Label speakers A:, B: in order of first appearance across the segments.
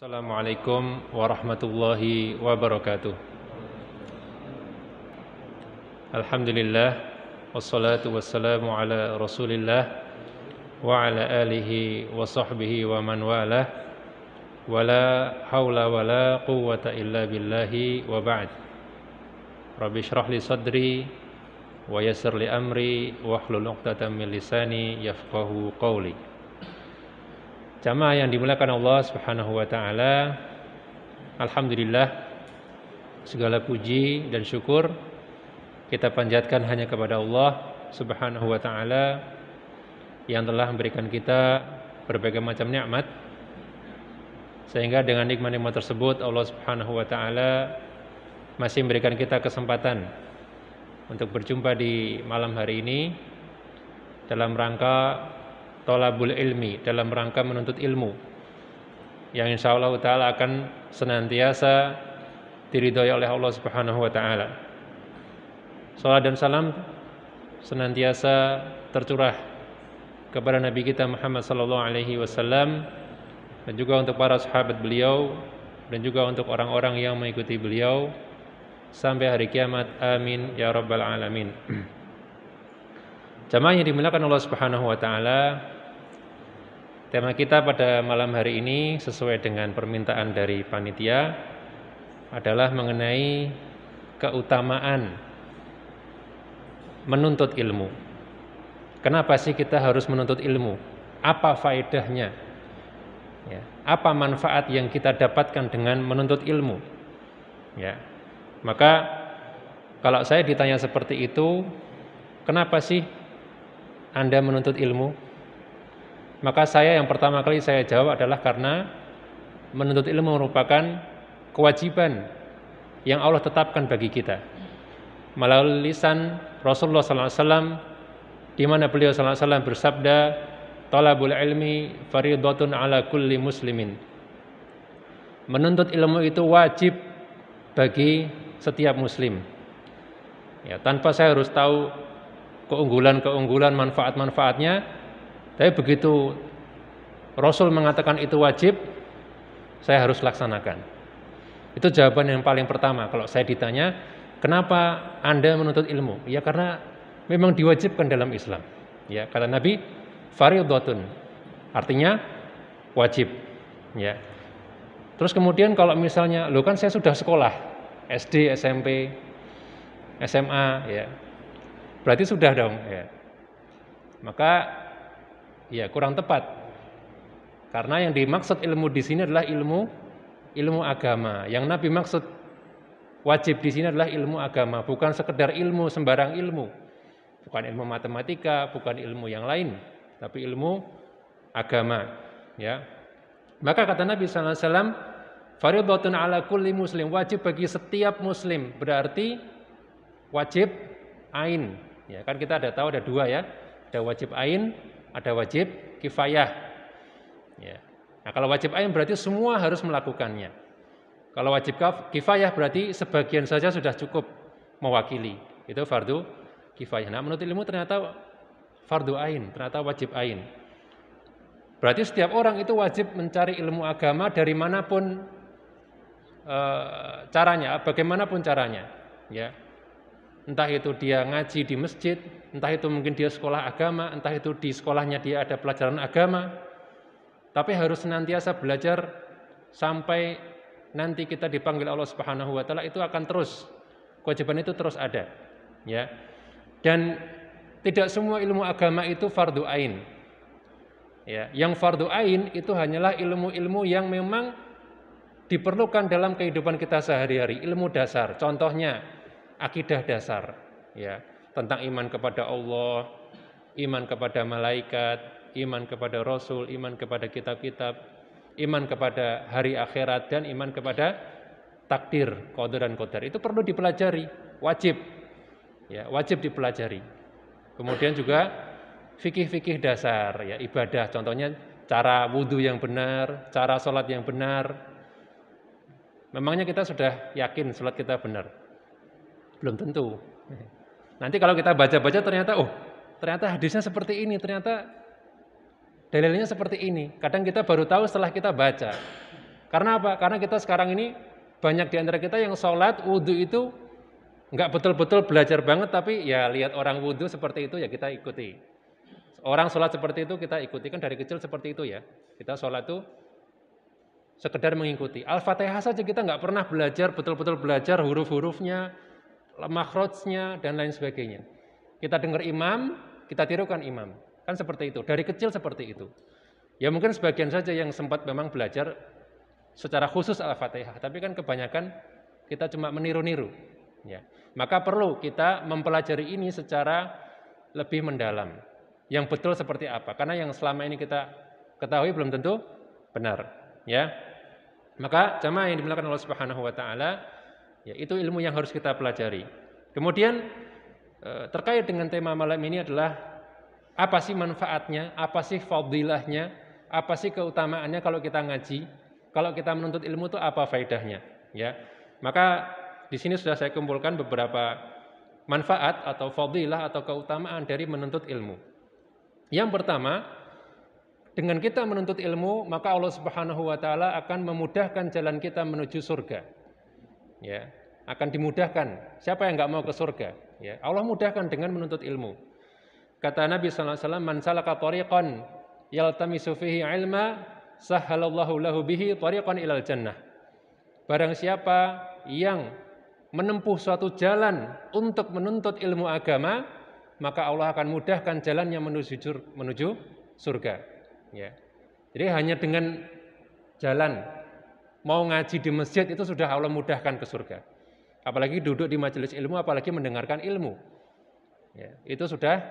A: Assalamualaikum warahmatullahi wabarakatuh. Alhamdulillah, wassalatu wassalamu ala rasulillah wa ala alihi wa sahbihi wa man walah, wa la hawla wa la quwwata illa billahi wa ba'd. Rabbi shrah li sadri wa yassir li amri wa hlul 'uqdatam min lisani yafqahu qawli. Jamaah yang dimuliakan Allah Subhanahu wa taala, alhamdulillah segala puji dan syukur kita panjatkan hanya kepada Allah Subhanahu wa taala yang telah memberikan kita berbagai macam nikmat, sehingga dengan nikmat-nikmat tersebut Allah Subhanahu wa taala masih memberikan kita kesempatan untuk berjumpa di malam hari ini dalam rangka thalabul ilmi, dalam rangka menuntut ilmu yang insyaallah ta'ala akan senantiasa diridhoi oleh Allah Subhanahu wa ta'ala. Salat dan salam senantiasa tercurah kepada Nabi kita Muhammad sallallahu alaihi wasallam, dan juga untuk para sahabat beliau, dan juga untuk orang-orang yang mengikuti beliau sampai hari kiamat. Amin ya rabbal alamin. Jamaah yang dimuliakan Allah Subhanahu wa taala, tema kita pada malam hari ini sesuai dengan permintaan dari panitia adalah mengenai keutamaan menuntut ilmu. Kenapa sih kita harus menuntut ilmu? Apa faedahnya? Ya, apa manfaat yang kita dapatkan dengan menuntut ilmu? Ya. Maka kalau saya ditanya seperti itu, kenapa sih Anda menuntut ilmu? Maka saya yang pertama kali saya jawab adalah karena menuntut ilmu merupakan kewajiban yang Allah tetapkan bagi kita melalui lisan Rasulullah SAW, di mana beliau SAW bersabda, "Thalabul ilmi fardhatun ala kulli muslimin." Menuntut ilmu itu wajib bagi setiap muslim. Ya, tanpa saya harus tahu keunggulan-keunggulan, manfaat-manfaatnya, tapi begitu Rasul mengatakan itu wajib, saya harus laksanakan. Itu jawaban yang paling pertama kalau saya ditanya, kenapa Anda menuntut ilmu? Ya karena memang diwajibkan dalam Islam. Ya, kata Nabi, fardhatun, artinya wajib. Ya. Terus kemudian kalau misalnya, loh kan saya sudah sekolah, SD, SMP, SMA, ya. Berarti sudah dong, ya. Maka ya kurang tepat. Karena yang dimaksud ilmu di sini adalah ilmu agama. Yang Nabi maksud wajib di sini adalah ilmu agama, bukan sekedar ilmu sembarang ilmu. Bukan ilmu matematika, bukan ilmu yang lain, tapi ilmu agama, ya. Maka kata Nabi sallallahu alaihi wasallam, fardhatun ala kulli muslim, wajib bagi setiap muslim, berarti wajib ain. Ya, kan kita ada tahu ada dua, ya. Ada wajib ain, ada wajib kifayah. Ya. Nah, kalau wajib ain berarti semua harus melakukannya. Kalau wajib kifayah berarti sebagian saja sudah cukup mewakili. Itu fardu kifayah. Nah, menuntut ilmu ternyata fardu ain, ternyata wajib ain. Berarti setiap orang itu wajib mencari ilmu agama dari manapun caranya, bagaimanapun caranya. Ya. Entah itu dia ngaji di masjid, entah itu mungkin dia sekolah agama, entah itu di sekolahnya dia ada pelajaran agama, tapi harus senantiasa belajar sampai nanti kita dipanggil Allah Subhanahu wa taala, itu akan terus, kewajiban itu terus ada, ya. Dan tidak semua ilmu agama itu fardu ain. Ya, yang fardu ain itu hanyalah ilmu-ilmu yang memang diperlukan dalam kehidupan kita sehari-hari, ilmu dasar. Contohnya akidah dasar, ya, tentang iman kepada Allah, iman kepada malaikat, iman kepada Rasul, iman kepada kitab-kitab, iman kepada hari akhirat, dan iman kepada takdir, qadar dan qadar. Itu perlu dipelajari, wajib, ya, wajib dipelajari. Kemudian juga fikih-fikih dasar, ya, ibadah, contohnya cara wudhu yang benar, cara sholat yang benar. Memangnya kita sudah yakin sholat kita benar? Belum tentu. Nanti kalau kita baca-baca ternyata hadisnya seperti ini, ternyata dalilnya seperti ini. Kadang kita baru tahu setelah kita baca. Karena apa? Karena kita sekarang ini banyak di antara kita yang sholat, wudhu itu nggak betul-betul belajar banget, tapi ya lihat orang wudhu seperti itu ya kita ikuti. Orang sholat seperti itu kita ikuti, kan dari kecil seperti itu ya. Kita sholat itu sekedar mengikuti. Al-Fatihah saja kita nggak pernah belajar, betul-betul belajar huruf-hurufnya, makhrajnya, dan lain sebagainya. Kita dengar imam, kita tirukan imam. Kan seperti itu, dari kecil seperti itu. Ya mungkin sebagian saja yang sempat memang belajar secara khusus Al-Fatihah, tapi kan kebanyakan kita cuma meniru-niru. Ya. Maka perlu kita mempelajari ini secara lebih mendalam. Yang betul seperti apa? Karena yang selama ini kita ketahui belum tentu benar. Ya. Maka jamaah yang dimuliakan Allah Subhanahu wa taala, ya itu ilmu yang harus kita pelajari. Kemudian terkait dengan tema malam ini adalah apa sih manfaatnya, apa sih fadilahnya, apa sih keutamaannya kalau kita ngaji, kalau kita menuntut ilmu itu apa faedahnya, ya. Maka di sini sudah saya kumpulkan beberapa manfaat atau fadilah atau keutamaan dari menuntut ilmu. Yang pertama, dengan kita menuntut ilmu, maka Allah Subhanahu wa taala akan memudahkan jalan kita menuju surga. Ya, akan dimudahkan. Siapa yang enggak mau ke surga? Ya, Allah mudahkan dengan menuntut ilmu. Kata Nabi sallallahu alaihi wasallam, "Man salaka thariqan yaltamisu fihi ilma, sahhalallahu lahu bihi thariqan ilal jannah." Barang siapa yang menempuh suatu jalan untuk menuntut ilmu agama, maka Allah akan mudahkan jalannya menuju surga. Ya. Jadi hanya dengan jalan mau ngaji di masjid itu sudah Allah mudahkan ke surga. Apalagi duduk di majelis ilmu, apalagi mendengarkan ilmu. Ya, itu sudah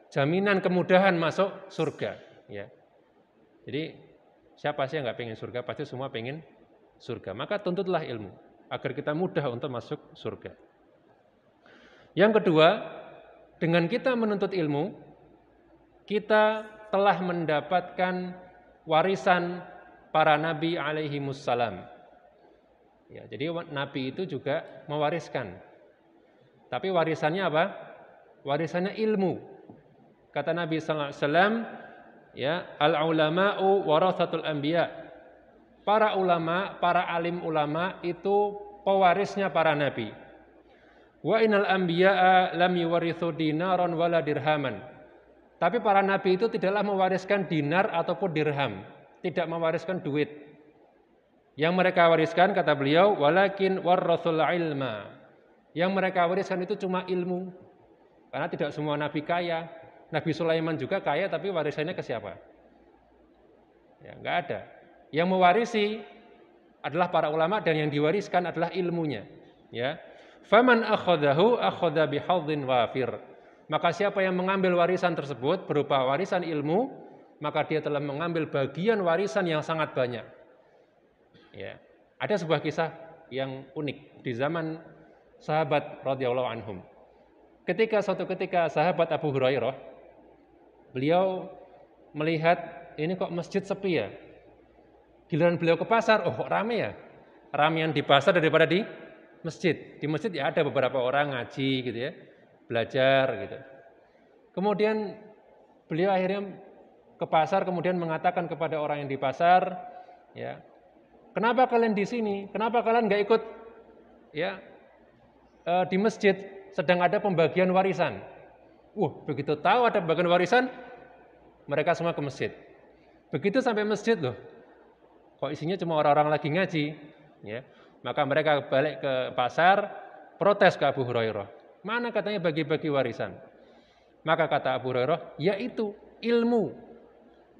A: jaminan kemudahan masuk surga. Ya. Jadi siapa sih yang nggak pengen surga? Pasti semua pengen surga. Maka tuntutlah ilmu agar kita mudah untuk masuk surga. Yang kedua, dengan kita menuntut ilmu, kita telah mendapatkan warisan para nabi alaihimussalam. Ya, jadi nabi itu juga mewariskan. Tapi warisannya apa? Warisannya ilmu. Kata Nabi sallallahu alaihi wasallam, ya, al-ulama'u warathatul anbiya. Para ulama, para alim ulama itu pewarisnya para nabi. Wa innal anbiya'a lam yuwarithu dinaran wala dirhaman. Tapi para nabi itu tidaklah mewariskan dinar ataupun dirham, tidak mewariskan duit. Yang mereka wariskan, kata beliau, walakin warrathul ilma. Yang mereka wariskan itu cuma ilmu. Karena tidak semua nabi kaya. Nabi Sulaiman juga kaya, tapi warisannya ke siapa? Ya, enggak ada. Yang mewarisi adalah para ulama dan yang diwariskan adalah ilmunya. Ya, faman akhadahu akhadha bihadzin wafir. Maka siapa yang mengambil warisan tersebut berupa warisan ilmu, maka dia telah mengambil bagian warisan yang sangat banyak. Ya, ada sebuah kisah yang unik di zaman sahabat radhiyallahu anhum. Suatu ketika sahabat Abu Hurairah, beliau melihat ini kok masjid sepi ya. Giliran beliau ke pasar, oh kok rame ya? Ramean di pasar daripada di masjid. Di masjid ya ada beberapa orang ngaji gitu ya, belajar gitu. Kemudian beliau akhirnya ke pasar, kemudian mengatakan kepada orang yang di pasar, ya, kenapa kalian di sini? Kenapa kalian nggak ikut ya di masjid? Sedang ada pembagian warisan. Begitu tahu ada pembagian warisan, mereka semua ke masjid. Begitu sampai masjid loh, kok isinya cuma orang-orang lagi ngaji, ya. Maka mereka balik ke pasar, protes ke Abu Hurairah. Mana katanya bagi-bagi warisan? Maka kata Abu Hurairah, yaitu ilmu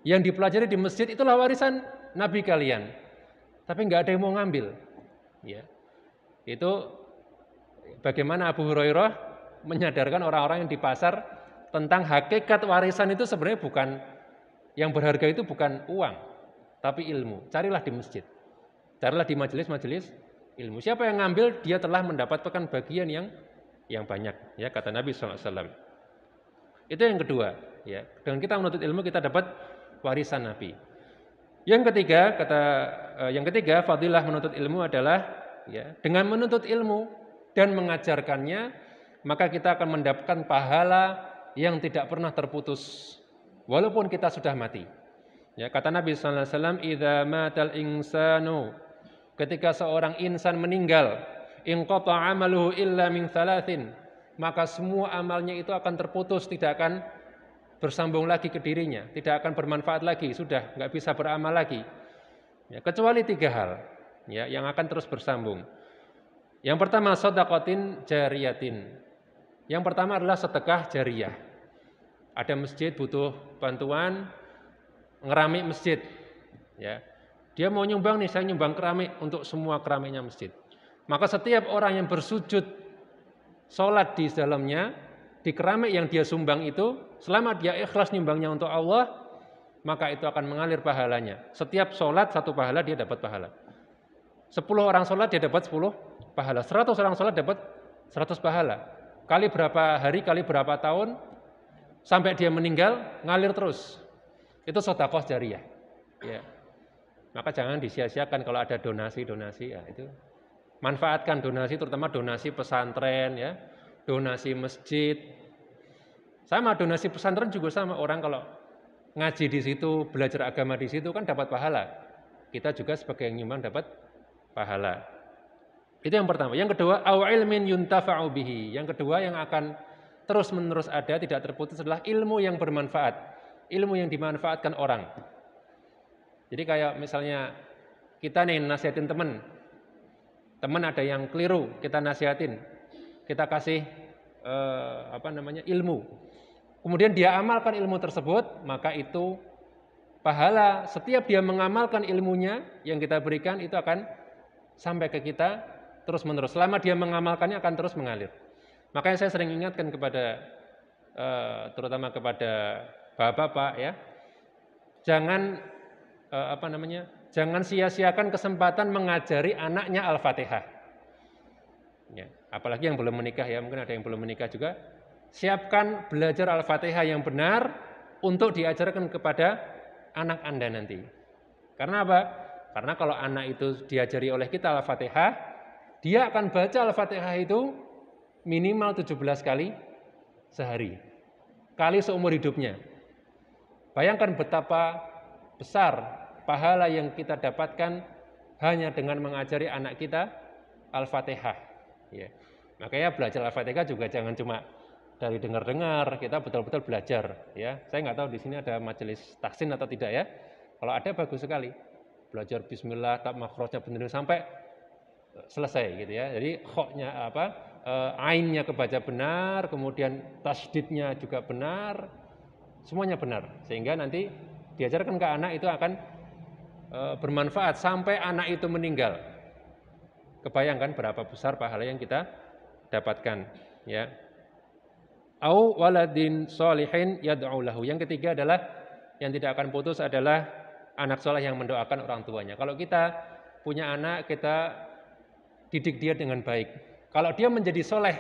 A: yang dipelajari di masjid itulah warisan Nabi kalian. Tapi nggak ada yang mau ngambil. Ya. Itu bagaimana Abu Hurairah menyadarkan orang-orang yang di pasar tentang hakikat warisan itu sebenarnya bukan, yang berharga itu bukan uang, tapi ilmu. Carilah di masjid, carilah di majelis-majelis ilmu. Siapa yang ngambil, dia telah mendapatkan bagian yang banyak. Ya, kata Nabi SAW. Itu yang kedua. Ya, dengan kita menuntut ilmu kita dapat warisan Nabi. Yang ketiga, fadilah menuntut ilmu adalah ya, dengan menuntut ilmu dan mengajarkannya, maka kita akan mendapatkan pahala yang tidak pernah terputus walaupun kita sudah mati. Ya, kata Nabi sallallahu alaihi wasallam, "Idza matal insanu," ketika seorang insan meninggal, "inqata 'amaluhu illa min thalathin," maka semua amalnya itu akan terputus, tidak akan bersambung lagi ke dirinya, tidak akan bermanfaat lagi, sudah enggak bisa beramal lagi. Ya, kecuali 3 hal ya yang akan terus bersambung. Yang pertama shadaqatin jariyatin. Yang pertama adalah sedekah jariyah. Ada masjid butuh bantuan ngeramik masjid. Ya. Dia mau nyumbang nih, saya nyumbang keramik untuk semua keramiknya masjid. Maka setiap orang yang bersujud salat di dalamnya, di keramik yang dia sumbang itu, selama dia ikhlas nyumbangnya untuk Allah, maka itu akan mengalir pahalanya. Setiap salat 1 pahala dia dapat pahala. 10 orang salat dia dapat 10 pahala. 100 orang salat dapat 100 pahala. Kali berapa hari, kali berapa tahun, sampai dia meninggal, ngalir terus. Itu sedekah jariyah. Ya. Maka jangan disia-siakan kalau ada donasi-donasi, ya itu. Manfaatkan donasi, terutama donasi pesantren, ya, donasi masjid. Sama donasi pesantren juga sama, orang kalau ngaji di situ, belajar agama di situ kan dapat pahala. Kita juga sebagai yang nyumbang dapat pahala. Itu yang pertama. Yang kedua, au ilmin yuntafa'u bihi. Yang kedua yang akan terus-menerus ada, tidak terputus adalah ilmu yang bermanfaat. Ilmu yang dimanfaatkan orang. Jadi kayak misalnya kita nih nasihatin teman ada yang keliru, kita nasihatin, kita kasih ilmu. Kemudian dia amalkan ilmu tersebut, maka itu pahala setiap dia mengamalkan ilmunya yang kita berikan itu akan sampai ke kita terus-menerus. Selama dia mengamalkannya akan terus mengalir. Makanya saya sering ingatkan kepada terutama kepada bapak-bapak, ya, jangan jangan sia-siakan kesempatan mengajari anaknya Al-Fatihah. Ya, apalagi yang belum menikah, ya, mungkin ada yang belum menikah juga. Siapkan belajar Al-Fatihah yang benar untuk diajarkan kepada anak Anda nanti. Karena apa? Karena kalau anak itu diajari oleh kita Al-Fatihah, dia akan baca Al-Fatihah itu minimal 17 kali sehari. Kali seumur hidupnya. Bayangkan betapa besar pahala yang kita dapatkan hanya dengan mengajari anak kita Al-Fatihah. Ya. Makanya belajar Al-Fatihah juga jangan cuma dari dengar-dengar, kita betul-betul belajar. Ya. Saya nggak tahu di sini ada majelis tahsin atau tidak, ya. Kalau ada bagus sekali. Belajar Bismillah, makhrajnya benar sampai selesai gitu, ya. Jadi khoknya ainnya kebaca benar, kemudian tasdidnya juga benar, semuanya benar, sehingga nanti diajarkan ke anak itu akan bermanfaat sampai anak itu meninggal. Kebayangkan berapa besar pahala yang kita dapatkan, ya. Au waladin sholihin yad'u lahu. Yang ketiga adalah yang tidak akan putus adalah anak soleh yang mendoakan orang tuanya. Kalau kita punya anak, kita didik dia dengan baik. Kalau dia menjadi soleh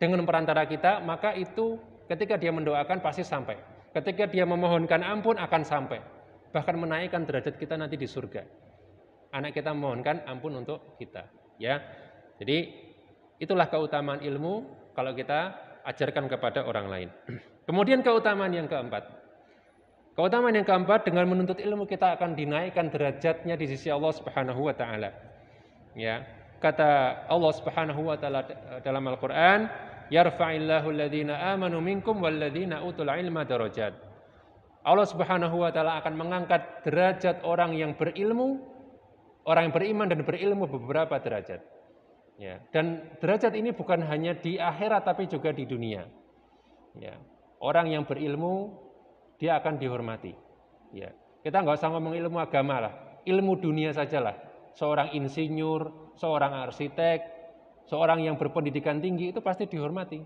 A: dengan perantara kita, maka itu ketika dia mendoakan pasti sampai. Ketika dia memohonkan ampun akan sampai. Bahkan menaikkan derajat kita nanti di surga. Anak kita memohonkan ampun untuk kita, ya. Jadi itulah keutamaan ilmu kalau kita ajarkan kepada orang lain. Kemudian keutamaan yang keempat. Keutamaan yang keempat, dengan menuntut ilmu kita akan dinaikkan derajatnya di sisi Allah Subhanahu wa taala. Ya. Kata Allah Subhanahu wa taala dalam Al-Qur'an, yarfa'illahu alladhina amanu minkum walladhina utul ilma darajat. Allah Subhanahu wa taala akan mengangkat derajat orang yang berilmu, orang yang beriman dan berilmu beberapa derajat. Ya, dan derajat ini bukan hanya di akhirat tapi juga di dunia. Ya. Orang yang berilmu dia akan dihormati. Ya. Kita nggak usah ngomong ilmu agama lah, ilmu dunia sajalah. Seorang insinyur, seorang arsitek, seorang yang berpendidikan tinggi itu pasti dihormati.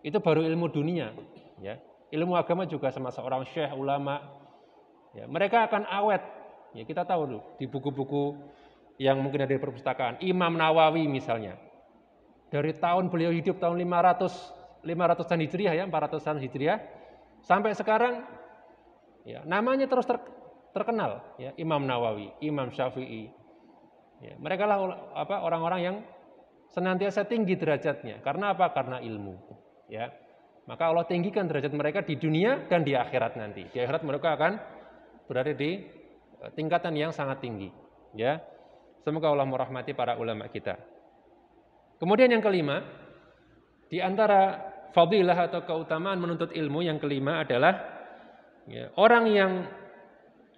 A: Itu baru ilmu dunia. Ya. Ilmu agama juga sama seorang syekh, ulama. Ya. Mereka akan awet. Ya, kita tahu dulu di buku-buku yang mungkin ada di perpustakaan. Imam Nawawi misalnya. Dari tahun beliau hidup tahun 500-an Hijriah, ya, 400-an Hijriah sampai sekarang, ya, namanya terus terkenal, ya, Imam Nawawi, Imam Syafi'i. Ya, mereka lah orang-orang yang senantiasa tinggi derajatnya. Karena apa? Karena ilmu. Ya. Maka Allah tinggikan derajat mereka di dunia dan di akhirat nanti. Di akhirat mereka akan berada di tingkatan yang sangat tinggi. Ya, semoga Allah merahmati para ulama kita. Kemudian yang kelima, di antara fadilah atau keutamaan menuntut ilmu yang kelima adalah orang yang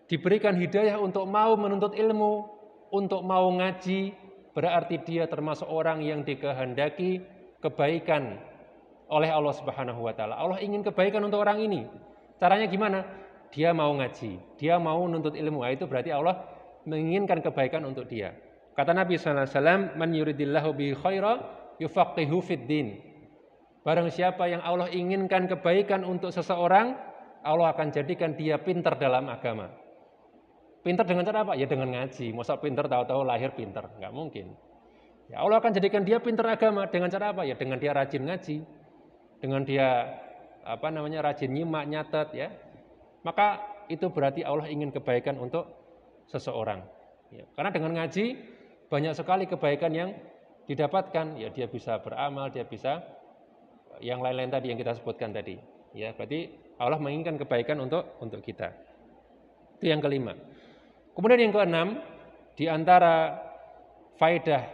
A: diberikan hidayah untuk mau menuntut ilmu, untuk mau ngaji, berarti dia termasuk orang yang dikehendaki kebaikan oleh Allah Subhanahu wa taala. Allah ingin kebaikan untuk orang ini. Caranya gimana? Dia mau ngaji, dia mau menuntut ilmu. Nah, itu berarti Allah menginginkan kebaikan untuk dia. Kata Nabi sallallahu alaihi wasallam, "Man yuridillahu bihi khaira yufaqihu fid din." Barang siapa yang Allah inginkan kebaikan untuk seseorang, Allah akan jadikan dia pintar dalam agama. Pintar dengan cara apa? Ya dengan ngaji. Masa pintar tahu-tahu lahir pintar? Enggak mungkin. Ya Allah akan jadikan dia pintar agama dengan cara apa? Ya dengan dia rajin ngaji, dengan dia rajin nyimak, nyatet ya. Maka itu berarti Allah ingin kebaikan untuk seseorang. Ya, karena dengan ngaji banyak sekali kebaikan yang didapatkan. Ya dia bisa beramal, dia bisa yang lain-lain tadi yang kita sebutkan tadi. Ya, berarti Allah menginginkan kebaikan untuk kita. Itu yang kelima. Kemudian yang keenam, di antara faedah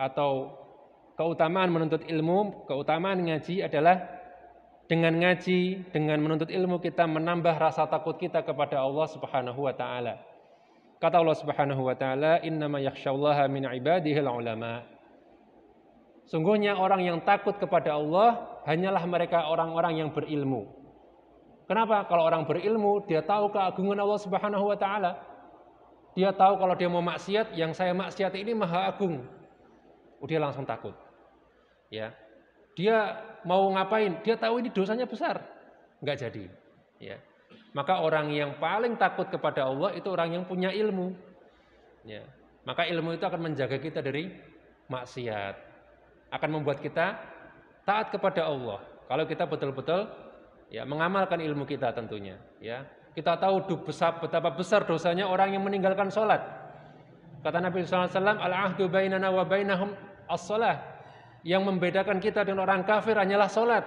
A: atau keutamaan menuntut ilmu, keutamaan ngaji adalah dengan ngaji, dengan menuntut ilmu kita menambah rasa takut kita kepada Allah Subhanahu wa taala. Kata Allah Subhanahu wa taala, "Innama yakhsyallaha min ibadihil ulama." Sungguhnya orang yang takut kepada Allah hanyalah mereka orang-orang yang berilmu. Kenapa? Kalau orang berilmu, dia tahu keagungan Allah Subhanahu wa taala. Dia tahu kalau dia mau maksiat, yang saya maksiat ini maha agung. Dia langsung takut. Ya. Dia mau ngapain? Dia tahu ini dosanya besar. Enggak jadi. Ya. Maka orang yang paling takut kepada Allah itu orang yang punya ilmu. Ya. Maka ilmu itu akan menjaga kita dari maksiat. Akan membuat kita taat kepada Allah. Kalau kita betul-betul ya mengamalkan ilmu kita tentunya. Ya. Kita tahu betapa besar dosanya orang yang meninggalkan sholat. Kata Nabi SAW, "Al-ahdu bainana wa bainahum as-sholah." Yang membedakan kita dengan orang kafir hanyalah sholat.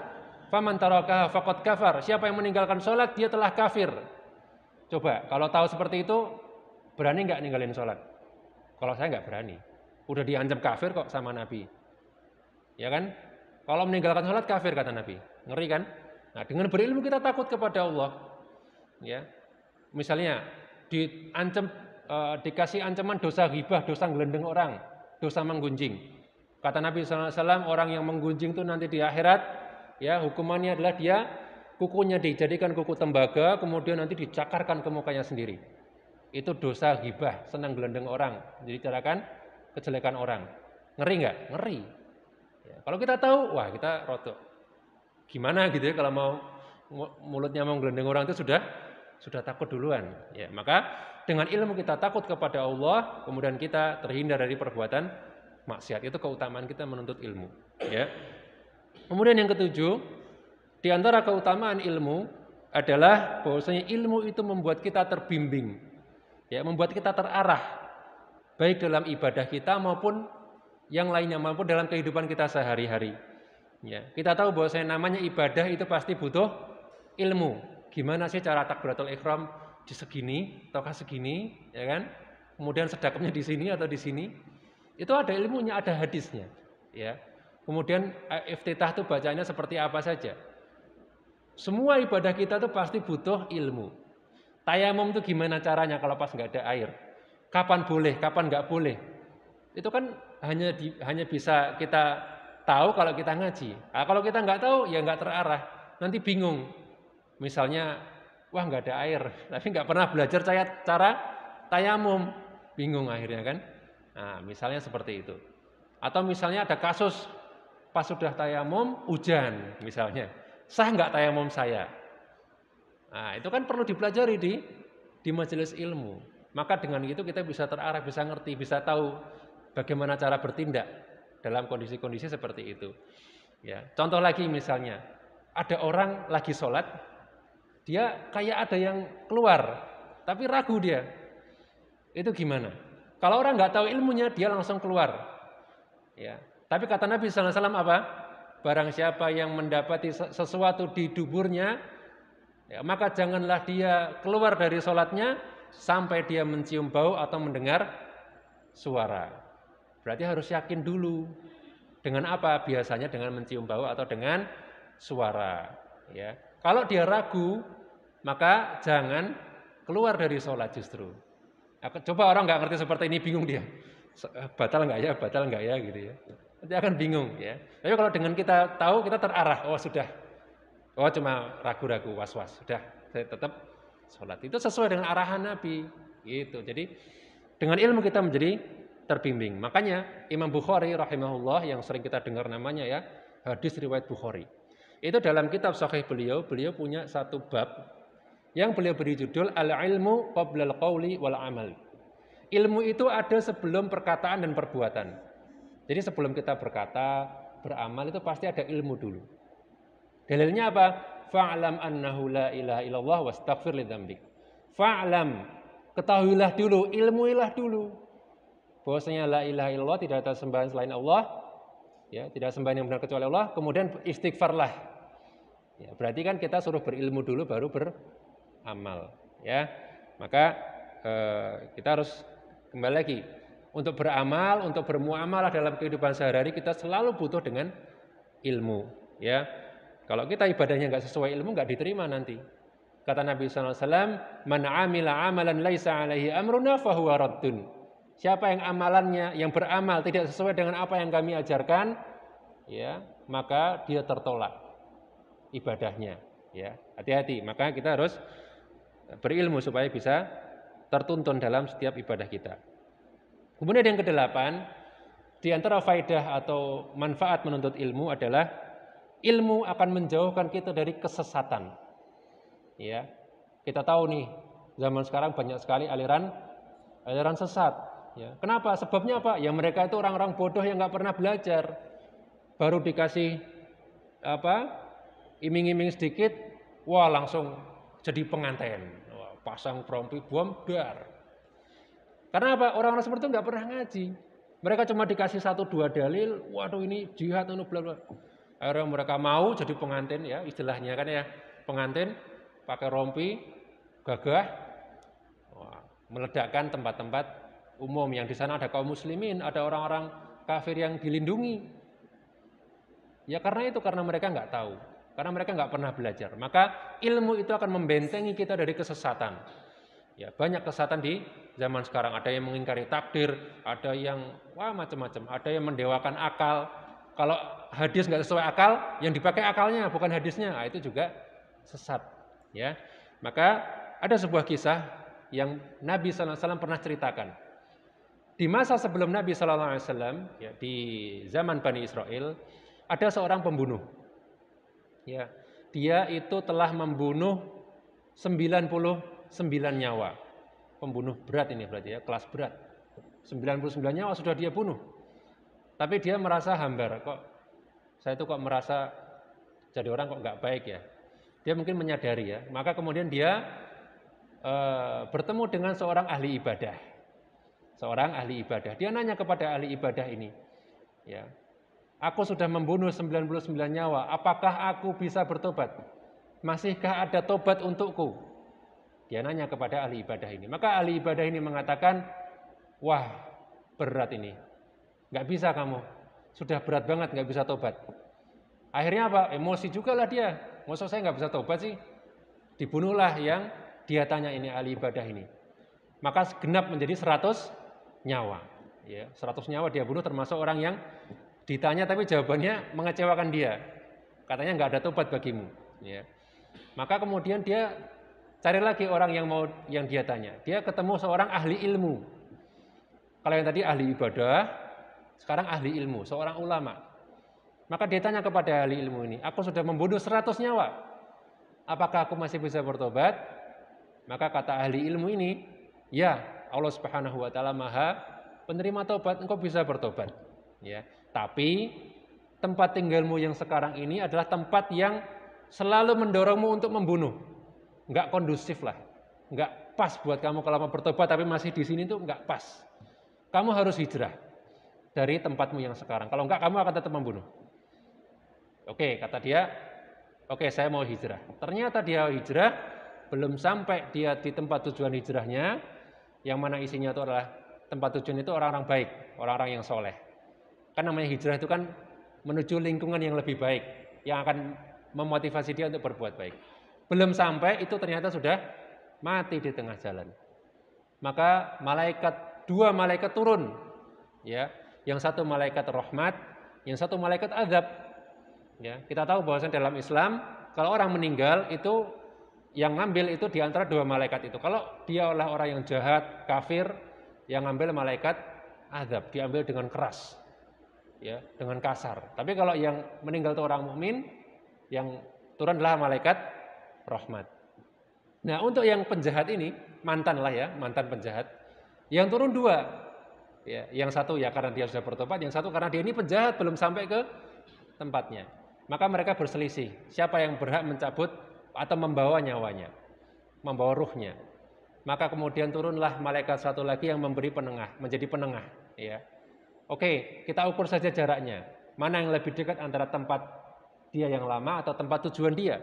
A: Faman tarakaha faqad kafar. Siapa yang meninggalkan sholat, dia telah kafir. Coba, kalau tahu seperti itu, berani nggak ninggalin sholat? Kalau saya nggak berani. Udah diancam kafir kok sama Nabi. Ya kan? Kalau meninggalkan sholat kafir kata Nabi. Ngeri kan? Nah, dengan berilmu kita takut kepada Allah. Ya, misalnya dikasih ancaman dosa ghibah, dosa ngelendeng orang, dosa menggunjing. Kata Nabi SAW, orang yang menggunjing itu nanti di akhirat, ya hukumannya adalah dia kukunya dijadikan kuku tembaga, kemudian nanti dicakarkan ke mukanya sendiri. Itu dosa ghibah, senang gelendeng orang, jadi carakan kejelekan orang. Ngeri nggak? Ngeri. Ya, kalau kita tahu, wah kita rotok. Gimana gitu ya kalau mau mulutnya mau gelendeng orang itu sudah takut duluan. Ya, maka dengan ilmu kita takut kepada Allah, kemudian kita terhindar dari perbuatan maksiat. Itu keutamaan kita menuntut ilmu. Ya. Kemudian yang ketujuh, di antara keutamaan ilmu adalah bahwasanya ilmu itu membuat kita terbimbing, ya, membuat kita terarah, baik dalam ibadah kita maupun yang lainnya, maupun dalam kehidupan kita sehari-hari. Ya, kita tahu bahwasanya namanya ibadah itu pasti butuh ilmu. Gimana sih cara takbiratul ihram di segini ataukah segini, ya kan? Kemudian sedekapnya di sini atau di sini. Itu ada ilmunya, ada hadisnya, ya. Kemudian iftitah itu bacanya seperti apa saja. Semua ibadah kita itu pasti butuh ilmu. Tayamum itu gimana caranya kalau pas nggak ada air? Kapan boleh, kapan nggak boleh? Itu kan hanya bisa kita tahu kalau kita ngaji. Nah, kalau kita nggak tahu, ya nggak terarah. Nanti bingung. Misalnya, wah nggak ada air, tapi nggak pernah belajar cara tayamum, bingung akhirnya kan? Nah, misalnya seperti itu. Atau misalnya ada kasus pas sudah tayamum hujan, misalnya, sah nggak tayamum saya? Nah, itu kan perlu dipelajari di majelis ilmu. Maka dengan itu kita bisa terarah, bisa ngerti, bisa tahu bagaimana cara bertindak dalam kondisi-kondisi seperti itu. Ya, contoh lagi misalnya, ada orang lagi sholat. Dia kayak ada yang keluar, tapi ragu dia. Itu gimana? Kalau orang nggak tahu ilmunya, dia langsung keluar. Ya. Tapi kata Nabi SAW apa? Barang siapa yang mendapati sesuatu di duburnya, Ya, maka janganlah dia keluar dari sholatnya sampai dia mencium bau atau mendengar suara. Berarti harus yakin dulu. Dengan apa? Biasanya dengan mencium bau atau dengan suara. Ya. Kalau dia ragu, maka jangan keluar dari sholat justru. Coba orang nggak ngerti seperti ini, bingung dia. Batal nggak ya? Batal nggak ya? Gitu ya. Nanti akan bingung ya. Tapi kalau dengan kita tahu, kita terarah. Oh sudah. Oh cuma ragu-ragu, was-was. Sudah, saya tetap sholat. Itu sesuai dengan arahan Nabi. Gitu. Jadi dengan ilmu kita menjadi terbimbing. Makanya Imam Bukhari rahimahullah yang sering kita dengar namanya ya, hadis riwayat Bukhari. Itu dalam kitab Sahih beliau punya satu bab yang beliau beri judul Al-ilmu qablal qawli wal amal. Ilmu itu ada sebelum perkataan dan perbuatan. Jadi sebelum kita berkata, beramal itu pasti ada ilmu dulu. Dalilnya apa? Fa'lam annahu la ilaha illallah wastaghfir lidzambik. Fa'lam, ketahuilah dulu, ilmuilah dulu. Bahwasanya la ilaha illallah, tidak ada sembahan selain Allah, ya, tidak sembahan yang benar kecuali Allah, kemudian istighfarlah. Ya, berarti kan kita suruh berilmu dulu baru beramal, ya. Maka kita harus kembali lagi untuk beramal, untuk bermuamalah dalam kehidupan sehari-hari kita selalu butuh dengan ilmu, ya. Kalau kita ibadahnya nggak sesuai ilmu nggak diterima nanti. Kata Nabi SAW, man amila amalan laisa alaihi amruna fahuwa raddun. Siapa yang amalannya, yang beramal tidak sesuai dengan apa yang kami ajarkan, ya, maka dia tertolak ibadahnya, ya. Hati-hati, maka kita harus berilmu supaya bisa tertuntun dalam setiap ibadah kita. Kemudian yang kedelapan, di antara faedah atau manfaat menuntut ilmu adalah ilmu akan menjauhkan kita dari kesesatan. Ya. Kita tahu nih, zaman sekarang banyak sekali aliran sesat. Ya. Kenapa? Sebabnya apa? Ya mereka itu orang-orang bodoh yang nggak pernah belajar. Baru dikasih iming-iming sedikit, wah langsung jadi pengantin. Wah, pasang rompi bom dar. Karena apa? Orang-orang seperti itu nggak pernah ngaji. Mereka cuma dikasih 1-2 dalil, waduh ini jihad, bla bla. Akhirnya mereka mau jadi pengantin, ya istilahnya kan ya, pengantin pakai rompi, gagah, meledakkan tempat-tempat umum yang di sana ada kaum muslimin, ada orang-orang kafir yang dilindungi. Ya karena mereka nggak tahu, karena mereka nggak pernah belajar. Maka ilmu itu akan membentengi kita dari kesesatan. Ya banyak kesesatan di zaman sekarang. Ada yang mengingkari takdir, ada yang macam-macam, ada yang mendewakan akal. Kalau hadis nggak sesuai akal, yang dipakai akalnya bukan hadisnya, itu juga sesat. Ya, maka ada sebuah kisah yang Nabi SAW pernah ceritakan. Di masa sebelum Nabi SAW, ya, di zaman Bani Israel, ada seorang pembunuh. Ya, dia itu telah membunuh 99 nyawa. Pembunuh berat ini berarti ya, kelas berat. 99 nyawa sudah dia bunuh. Tapi dia merasa hambar, saya merasa jadi orang kok nggak baik ya. Dia mungkin menyadari ya, maka kemudian dia bertemu dengan seorang ahli ibadah. Dia nanya kepada ahli ibadah ini, ya, aku sudah membunuh 99 nyawa, apakah aku bisa bertobat? Masihkah ada tobat untukku? Dia nanya kepada ahli ibadah ini. Maka ahli ibadah ini mengatakan, wah berat ini, nggak bisa kamu, sudah berat banget nggak bisa tobat. Akhirnya apa? Emosi juga lah dia. Maksud saya nggak bisa tobat sih. Dibunuhlah yang dia tanya ini ahli ibadah ini. Maka segenap menjadi 100 nyawa. Ya, 100 nyawa dia bunuh termasuk orang yang ditanya tapi jawabannya mengecewakan dia. Katanya nggak ada tobat bagimu. Ya. Maka kemudian dia cari lagi orang yang dia tanya. Dia ketemu seorang ahli ilmu. Kalau yang tadi ahli ibadah, sekarang ahli ilmu, seorang ulama. Maka dia tanya kepada ahli ilmu ini, aku sudah membunuh 100 nyawa, apakah aku masih bisa bertobat? Maka kata ahli ilmu ini, ya Allah Subhanahu wa ta'ala maha penerima tobat, engkau bisa bertobat. Ya. Tapi tempat tinggalmu yang sekarang ini adalah tempat yang selalu mendorongmu untuk membunuh. Enggak kondusif lah, enggak pas buat kamu kalau mau bertobat tapi masih di sini tuh enggak pas. Kamu harus hijrah dari tempatmu yang sekarang. Kalau enggak kamu akan tetap membunuh. Oke, kata dia, Oke, saya mau hijrah. Ternyata dia hijrah, belum sampai dia di tempat tujuan hijrahnya, yang mana isinya itu adalah tempat tujuan itu orang-orang baik, orang-orang yang soleh. Kan namanya hijrah itu kan menuju lingkungan yang lebih baik, yang akan memotivasi dia untuk berbuat baik. Belum sampai, itu ternyata sudah mati di tengah jalan. Maka dua malaikat turun, ya, yang satu malaikat rahmat, yang satu malaikat azab. Ya, kita tahu bahwasanya dalam Islam kalau orang meninggal itu yang ngambil itu di antara dua malaikat itu. Kalau dia adalah orang yang jahat, kafir, yang ngambil malaikat azab, diambil dengan keras, ya, dengan kasar. Tapi kalau yang meninggal itu orang mukmin, yang turun adalah malaikat rahmat. Nah, untuk yang penjahat ini, mantan penjahat, yang turun dua. Ya, yang satu ya karena dia sudah bertobat, yang satu karena dia ini penjahat belum sampai ke tempatnya. Maka mereka berselisih, siapa yang berhak mencabut atau membawa nyawanya, membawa ruhnya. Maka kemudian turunlah malaikat satu lagi yang memberi penengah, menjadi penengah, ya. Oke, kita ukur saja jaraknya. Mana yang lebih dekat antara tempat dia yang lama atau tempat tujuan dia?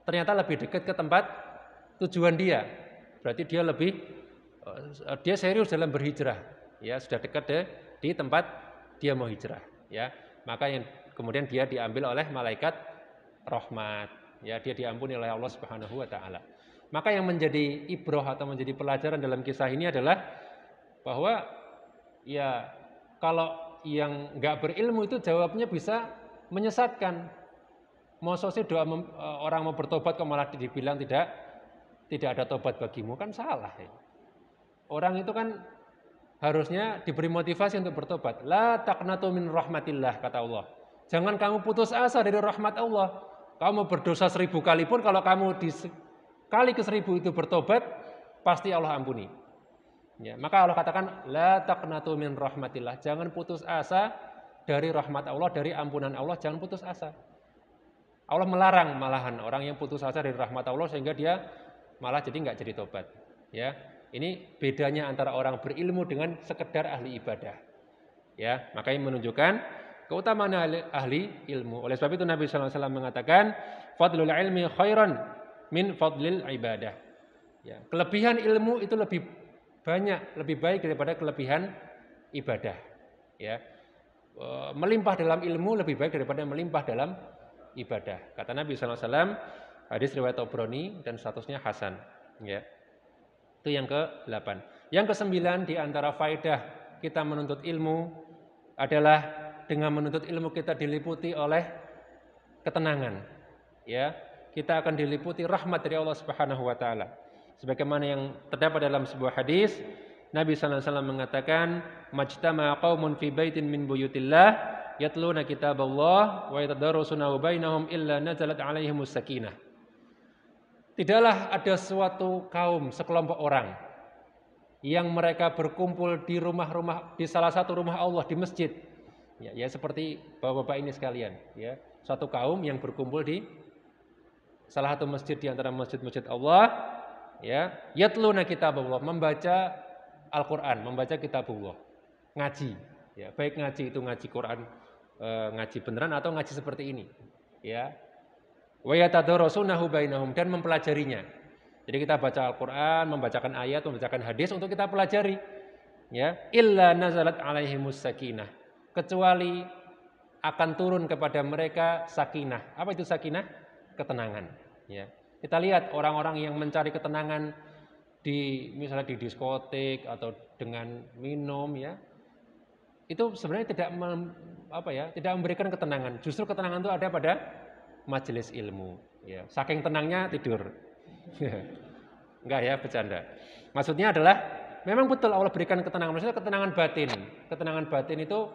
A: Ternyata lebih dekat ke tempat tujuan dia. Berarti dia serius dalam berhijrah. Ya, sudah dekat di tempat dia mau hijrah, ya. Maka yang kemudian dia diambil oleh malaikat rahmat, ya, dia diampuni oleh Allah Subhanahu wa taala. Maka yang menjadi ibrah atau menjadi pelajaran dalam kisah ini adalah bahwa ya kalau yang enggak berilmu itu jawabnya bisa menyesatkan. Masa sih orang mau bertobat kok malah dibilang tidak ada tobat bagimu, kan salah ya. Orang itu kan harusnya diberi motivasi untuk bertobat. La taqnatu min rahmatillah, kata Allah. Jangan kamu putus asa dari rahmat Allah. Kamu berdosa 1000 kali pun kalau kamu di kali ke-1000 itu bertobat, pasti Allah ampuni. Ya, maka Allah katakan la taqnatu min rahmatillah. Jangan putus asa dari rahmat Allah, dari ampunan Allah, jangan putus asa. Allah melarang malahan orang yang putus asa dari rahmat Allah sehingga dia malah jadi enggak jadi tobat. Ya. Ini bedanya antara orang berilmu dengan sekedar ahli ibadah. Ya, makanya menunjukkan keutamaan ahli ilmu. Oleh sebab itu Nabi sallallahu alaihi wasallam mengatakan, "Fadlul ilmi khairan min fadlil ibadah." Ya, kelebihan ilmu itu lebih banyak, lebih baik daripada kelebihan ibadah. Ya. Melimpah dalam ilmu lebih baik daripada melimpah dalam ibadah. Kata Nabi sallallahu alaihi wasallam, hadis riwayat Tabrani dan statusnya hasan, ya. Itu yang ke-8. Yang ke-9 di antara faedah kita menuntut ilmu adalah dengan menuntut ilmu kita diliputi oleh ketenangan. Ya, kita akan diliputi rahmat dari Allah Subhanahu wa taala. Sebagaimana yang terdapat dalam sebuah hadis, Nabi sallallahu alaihi wasallam mengatakan, "Majtama'a qaumun fi baitin min buyutillah yatluna kitaballah wa yatadarrasunahu bainahum illa nazalat 'alaihimus sakinah." Tidaklah ada suatu kaum, sekelompok orang yang mereka berkumpul di rumah-rumah, di salah satu rumah Allah, di masjid. Ya seperti bapak-bapak ini sekalian, ya. Suatu kaum yang berkumpul di salah satu masjid di antara masjid-masjid Allah, ya. Yatluna kitaballah, membaca Al-Qur'an, membaca kitabullah. Ngaji, ya. Baik ngaji itu ngaji Quran, ngaji beneran atau ngaji seperti ini, ya. Wa yatadarrasunahu bainahum, dan mempelajarinya. Jadi kita baca Al-Qur'an, membacakan ayat, membacakan hadis untuk kita pelajari. Ya, illa nazalat 'alaihimus sakinah. Kecuali akan turun kepada mereka sakinah. Apa itu sakinah? Ketenangan, ya. Kita lihat orang-orang yang mencari ketenangan misalnya di diskotik atau dengan minum, ya. Itu sebenarnya tidak memberikan ketenangan. Justru ketenangan itu ada pada majelis ilmu, ya. Saking tenangnya tidur. Enggak ya, bercanda. Maksudnya adalah memang betul Allah berikan ketenangan, maksudnya ketenangan batin. Ketenangan batin itu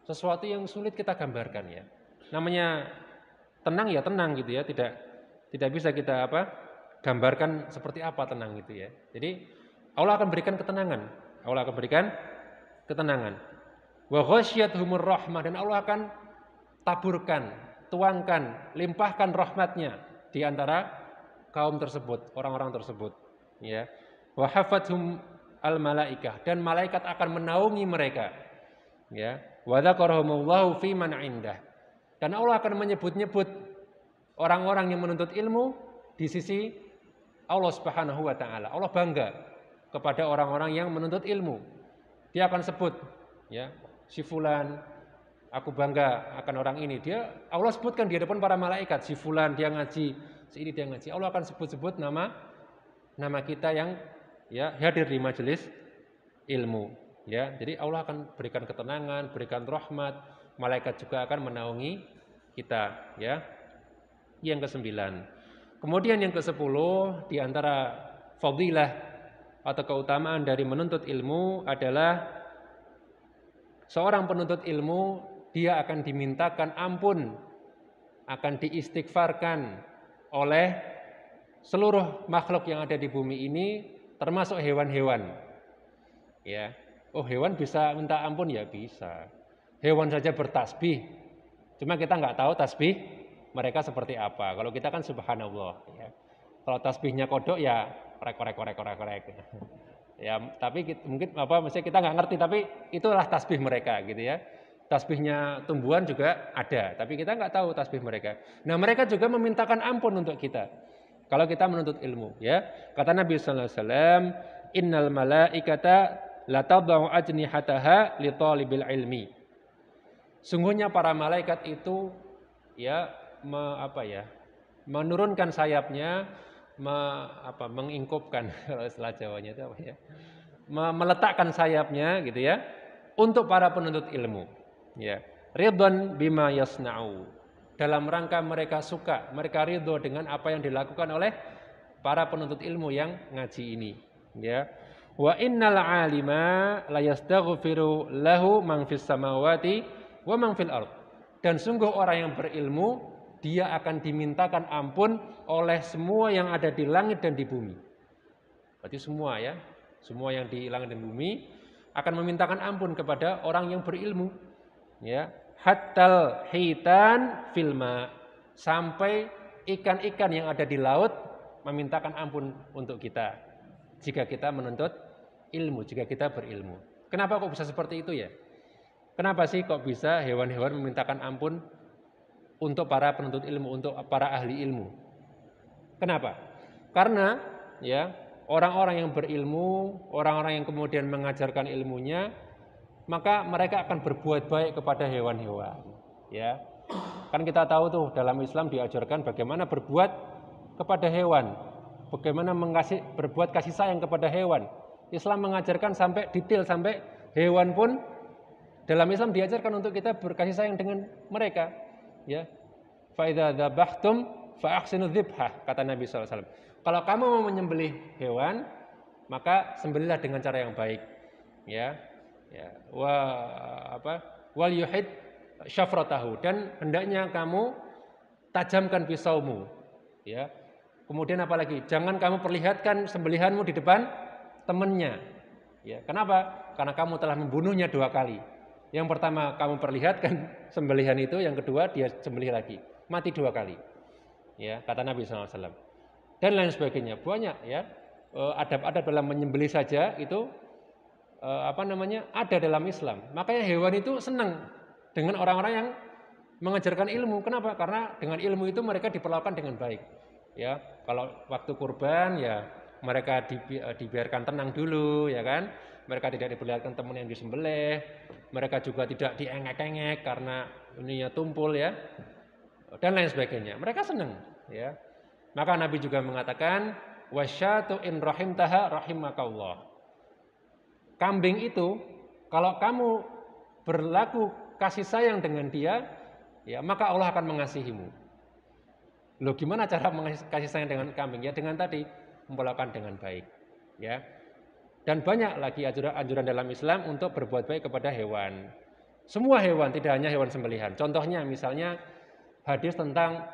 A: sesuatu yang sulit kita gambarkan, ya. Namanya tenang ya tenang gitu ya, tidak bisa kita gambarkan seperti apa tenang gitu ya. Jadi Allah akan berikan ketenangan. Allah akan berikan ketenangan. Wa ghasyiyatuhumur rahmah, dan Allah akan taburkan, tuangkan, limpahkan rahmatnya di antara kaum tersebut, orang-orang tersebut, ya. Wa hafathum al malaikah, dan malaikat akan menaungi mereka, ya. Wa dzakarahumullahu fi man indah, dan Allah akan menyebut-nyebut Orang-orang yang menuntut ilmu di sisi Allah Subhanahu wa taala. Allah bangga kepada orang-orang yang menuntut ilmu. Dia akan sebut, ya, si fulan, aku bangga akan orang ini. Allah sebutkan di hadapan para malaikat, si fulan dia ngaji, si ini dia ngaji. Allah akan sebut-sebut nama kita yang ya hadir di majelis ilmu, ya. Jadi Allah akan berikan ketenangan, berikan rahmat, malaikat juga akan menaungi kita, ya. Yang ke-9. Kemudian yang ke-10 di antara fadilah atau keutamaan dari menuntut ilmu adalah seorang penuntut ilmu dia akan dimintakan ampun, akan diistighfarkan oleh seluruh makhluk yang ada di bumi ini, termasuk hewan-hewan. Ya, oh hewan bisa minta ampun ya bisa. Hewan saja bertasbih. Cuma kita nggak tahu tasbih mereka seperti apa. Kalau kita kan subhanallah. Ya. Kalau tasbihnya kodok ya korek. Ya, tapi mungkin maksudnya kita nggak ngerti, tapi itulah tasbih mereka gitu ya. Tasbihnya tumbuhan juga ada, tapi kita nggak tahu tasbih mereka. Nah, mereka juga memintakan ampun untuk kita. Kalau kita menuntut ilmu, ya. Kata Nabi sallallahu alaihi wasallam, "Innal malaikata la tadau ajnihataha li talibil ilmi." Sungguhnya para malaikat itu ya menurunkan sayapnya, mengingkupkan kalau istilah Jawanya itu apa ya? Meletakkan sayapnya gitu ya untuk para penuntut ilmu. Ya, ridwan bima yasna'u. Dalam rangka mereka suka, mereka ridho dengan apa yang dilakukan oleh para penuntut ilmu yang ngaji ini, ya. Wa innal 'alima la yastaghfiru lahu man fis samawati wa man fil ard. Dan sungguh orang yang berilmu dia akan dimintakan ampun oleh semua yang ada di langit dan di bumi. Berarti semua ya, semua yang di langit dan bumi akan memintakan ampun kepada orang yang berilmu. Ya, hattal hitan filma, sampai ikan-ikan yang ada di laut memintakan ampun untuk kita jika kita menuntut ilmu, jika kita berilmu. Kenapa kok bisa seperti itu ya? Kenapa sih kok bisa hewan-hewan memintakan ampun untuk para penuntut ilmu, untuk para ahli ilmu? Kenapa? Karena ya, orang-orang yang berilmu, orang-orang yang kemudian mengajarkan ilmunya, maka mereka akan berbuat baik kepada hewan-hewan. Ya, kan kita tahu tuh dalam Islam diajarkan bagaimana berbuat kepada hewan, bagaimana berbuat kasih sayang kepada hewan. Islam mengajarkan sampai detail, sampai hewan pun dalam Islam diajarkan untuk kita berkasih sayang dengan mereka. Ya, fa idza dzabhtum fa ahsinu dzibhah, kata Nabi sallallahu alaihi wasallam. Kalau kamu mau menyembelih hewan, maka sembelihlah dengan cara yang baik. Ya. Ya, wal yuhid syafratahu, dan hendaknya kamu tajamkan pisaumu. Ya. Kemudian apalagi? Jangan kamu perlihatkan sembelihanmu di depan temannya. Ya, kenapa? Karena kamu telah membunuhnya 2 kali. Yang pertama kamu perlihatkan sembelihan itu, yang kedua dia sembelih lagi. Mati 2 kali. Ya, kata Nabi sallallahu alaihi wasallam. Dan lain sebagainya. Banyak ya. Adab-adab dalam menyembelih saja itu ada dalam Islam. Makanya hewan itu senang dengan orang-orang yang mengajarkan ilmu. Kenapa? Karena dengan ilmu itu mereka diperlakukan dengan baik. Ya, kalau waktu kurban ya mereka dibiarkan tenang dulu, ya kan? Mereka tidak diperlihatkan teman yang disembelih. Mereka juga tidak diengek-engek karena ininya tumpul ya. Dan lain sebagainya. Mereka senang, ya. Maka Nabi juga mengatakan, wasyatu in rahimtaha rahimakallah. Kambing itu kalau kamu berlaku kasih sayang dengan dia, ya maka Allah akan mengasihimu. Loh, gimana cara kasih sayang dengan kambing? Ya dengan tadi memperlakukan dengan baik, ya. Dan banyak lagi anjuran dalam Islam untuk berbuat baik kepada hewan. Semua hewan, tidak hanya hewan sembelihan. Contohnya misalnya hadis tentang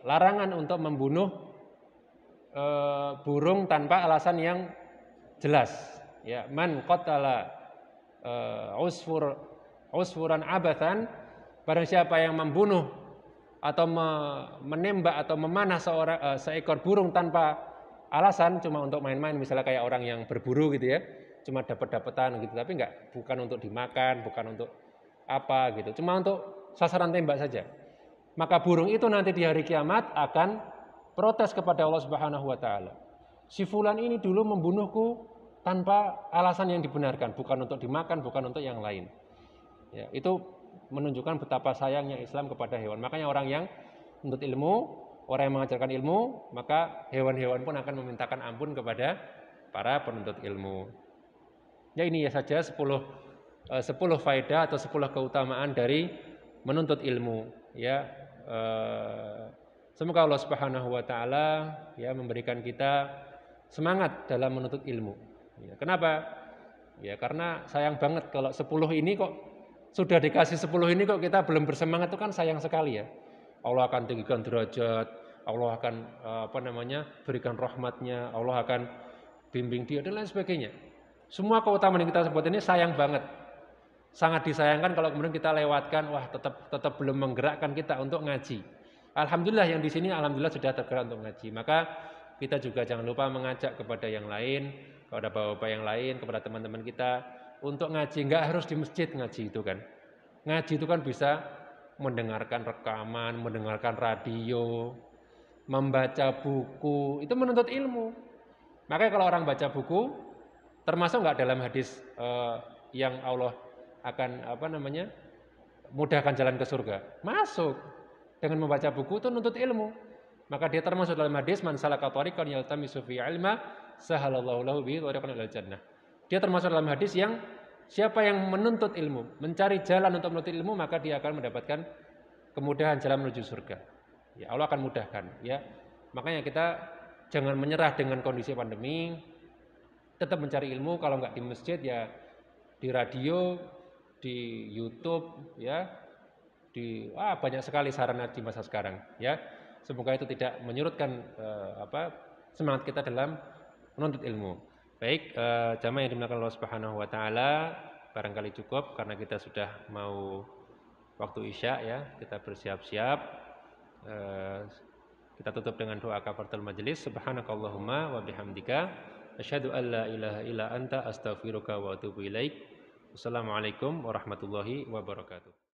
A: larangan untuk membunuh burung tanpa alasan yang jelas. Ya, man qatala usfuran abathan, barang siapa yang membunuh atau menembak atau memanah seekor burung tanpa alasan, cuma untuk main-main, misalnya kayak orang yang berburu gitu ya, cuma dapat-dapatan gitu, tapi bukan untuk dimakan, bukan untuk apa gitu, cuma untuk sasaran tembak saja. Maka burung itu nanti di hari kiamat akan protes kepada Allah Subhanahu wa taala. Si fulan ini dulu membunuhku tanpa alasan yang dibenarkan, bukan untuk dimakan, bukan untuk yang lain. Ya, itu menunjukkan betapa sayangnya Islam kepada hewan. Makanya orang yang menuntut ilmu, orang yang mengajarkan ilmu, maka hewan-hewan pun akan memintakan ampun kepada para penuntut ilmu. Ya, ini ya saja 10 faedah atau 10 keutamaan dari menuntut ilmu. Ya, semoga Allah Subhanahu wa taala ya memberikan kita semangat dalam menuntut ilmu. Ya, kenapa? Ya karena sayang banget kalau 10 ini kok sudah dikasih 10 ini kok kita belum bersemangat, itu kan sayang sekali ya. Allah akan tinggikan derajat, Allah akan berikan rahmatnya, Allah akan bimbing dia dan lain sebagainya. Semua keutamaan yang kita sebut ini sayang banget. Sangat disayangkan kalau kemudian kita lewatkan, wah tetap belum menggerakkan kita untuk ngaji. Alhamdulillah yang di sini alhamdulillah sudah tergerak untuk ngaji. Maka kita juga jangan lupa mengajak kepada yang lain, kepada bapak-bapak yang lain, kepada teman-teman kita untuk ngaji. Enggak harus di masjid ngaji itu kan. Ngaji itu kan bisa mendengarkan rekaman, mendengarkan radio, membaca buku, itu menuntut ilmu. Makanya kalau orang baca buku, termasuk enggak dalam hadis yang Allah akan mudahkan jalan ke surga? Masuk. Dengan membaca buku itu menuntut ilmu. Maka dia termasuk dalam hadis man salaka thariqan yaltamisu fi ilma sahalallahu lahu bihi thariqan ilal jannah. Dia termasuk dalam hadis yang siapa yang menuntut ilmu, mencari jalan untuk menuntut ilmu, maka dia akan mendapatkan kemudahan jalan menuju surga. Ya, Allah akan mudahkan, ya. Makanya kita jangan menyerah dengan kondisi pandemi. Tetap mencari ilmu, kalau enggak di masjid ya di radio, di YouTube, ya. Banyak sekali sarana di masa sekarang, ya. Semoga itu tidak menyurutkan semangat kita dalam menuntut ilmu. Baik, jamaah yang dimuliakan Allah Subhanahu wa taala, barangkali cukup karena kita sudah mau waktu Isya ya, kita bersiap-siap. Kita tutup dengan doa kafaratul majelis. Subhanakallahumma wa bihamdika asyhadu an la ilaha illa anta astaghfiruka wa atubu ilaik. Wassalamualaikum warahmatullahi wabarakatuh.